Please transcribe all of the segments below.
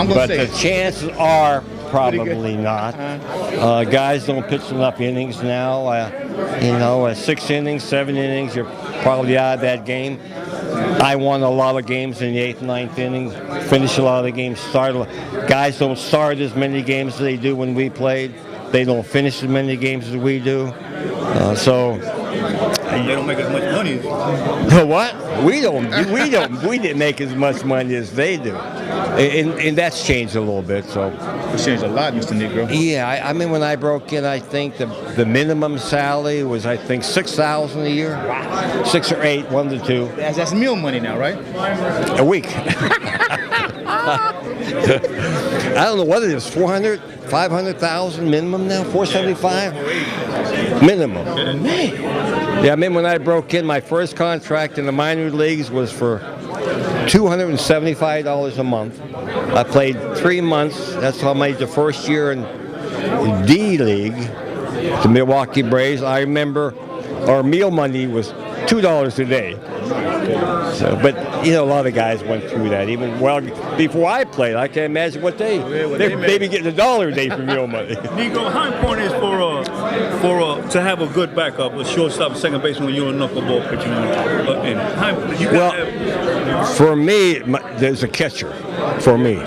But say the chances are probably not. Guys don't pitch enough innings now. 6 innings, 7 innings, you're probably out of that game. I won a lot of games in the 8th, 9th inning, finished a lot of the games, guys don't start as many games as they do when we played. They don't finish as many games as we do. They don't make as much money as you. What? We didn't make as much money as they do. And that's changed a little bit. So It's changed a lot, Mr. Negro. yeah, I mean when I broke in, I think the minimum salary was $6,000 a year, 6 or 8, 1 to 2 That's meal money now, right? a week. I don't know what it is, 400, 500,000 minimum now, 475 minimum. Yeah, I mean when I broke in, my first contract in the minor leagues was for $275 a month. I played 3 months. That's how I made the first year in D League, the Milwaukee Braves. I remember our meal money was $2 a day. So, but a lot of guys went through that. Even before I played, I can't imagine what they be getting $1 a day for meal money. Negro, how important is for to have a good backup, a shortstop, second baseman when you're a knuckleball pitcher? For me, there's a catcher. For me,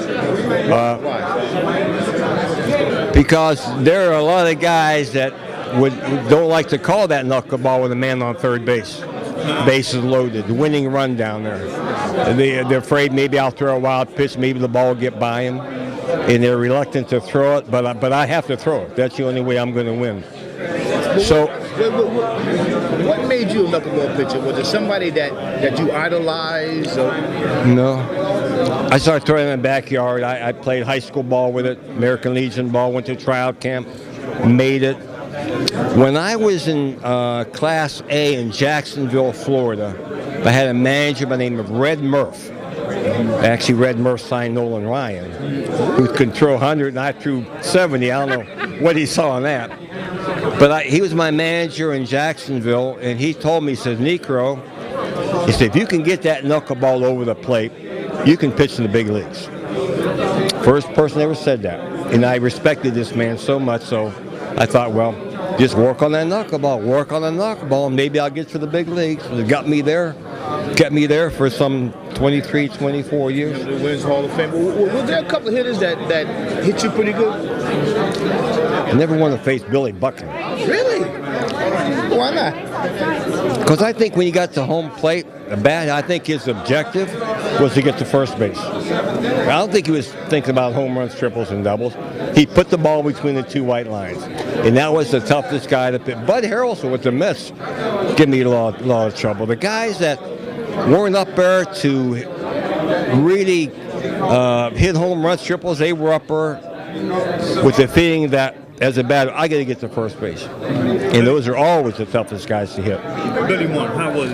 because there are a lot of guys that don't like to call that knuckleball with a man on third base. Bases loaded, the winning run down there. They're afraid maybe I'll throw a wild pitch, maybe the ball will get by him, and they're reluctant to throw it. But I have to throw it. That's the only way I'm going to win. So, what made you a knuckleball pitcher? Was it somebody that you idolized? no. I started throwing in the backyard. I played high school ball with it, American Legion ball, went to tryout camp, made it. When I was in Class A in Jacksonville, Florida, I had a manager by the name of Red Murph. Actually, Red Murph signed Nolan Ryan, who could throw 100, and I threw 70. I don't know what he saw in that. But he was my manager in Jacksonville, and he told me, he said, Negro, he said, if you can get that knuckleball over the plate, you can pitch in the big leagues. First person ever said that. And I respected this man so much, so I thought, well, just work on that knuckleball, and maybe I'll get to the big leagues. It got me there, kept me there for some 23, 24 years. The Wins Hall of Fame. Was there a couple of hitters that hit you pretty good? I never wanted to face Billy Buckner. Really? Why not? Because I think when he got to home plate, I think his objective was to get to first base. I don't think he was thinking about home runs, triples, and doubles. He put the ball between the 2 white lines. And that was the toughest guy to pitch. Bud Harrelson with the Mets give me a lot of trouble. The guys that weren't up there to really hit home runs, triples, they were up there with the feeling that as a batter, I got to get to first base. And those are always the toughest guys to hit. Billy Martin, how was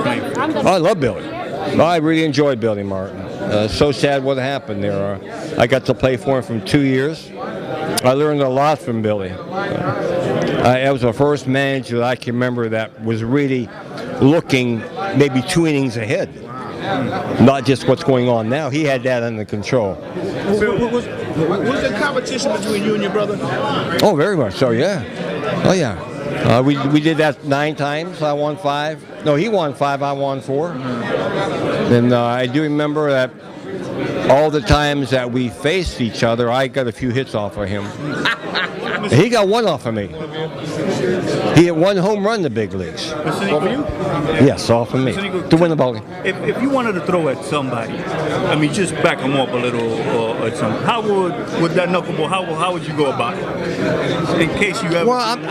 playing? I love Billy. I really enjoyed Billy Martin. So sad what happened there. I got to play for him for 2 years. I learned a lot from Billy. I was the first manager that I can remember that was really looking maybe 2 innings ahead. Not just what's going on now. He had that under control. Was there competition between you and your brother? Oh, very much so, yeah. Oh, yeah. We did that 9 times. I won 5. No, he won 5. I won 4. And I do remember that all the times that we faced each other, I got a few hits off of him. He got 1 off of me. He hit 1 home run in the big leagues. Off of you? Yes, off of me. To win the ball game. If you wanted to throw at somebody, I mean, just back them up a little or something, how would that knuckleball, how would you go about it? In case you ever... Well, I'm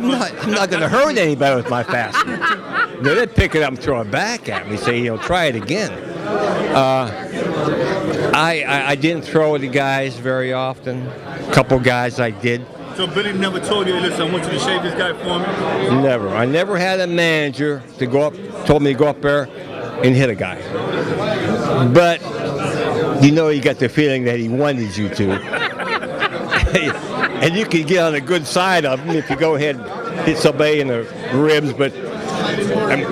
not going to hurt anybody with my fastball. They'd pick it up and throw it back at me, say, try it again. I didn't throw at the guys very often. A couple guys I did. So Billy never told you, listen, I want you to shave this guy for me? Never. I never had a manager told me to go up there and hit a guy. But, you got the feeling that he wanted you to. And you could get on the good side of him if you go ahead and hit somebody in the ribs, but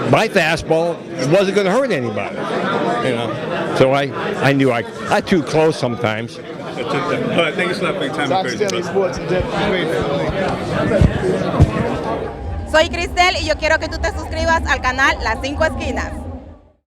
my fastball wasn't going to hurt anybody. So I knew I too close sometimes. All right, thank you so much for your time. Doc Crazy, Stanley brother. Sports and Jeff Crazy. Soy Cristel y yo quiero que tú te suscribas al canal Las 5 Esquinas.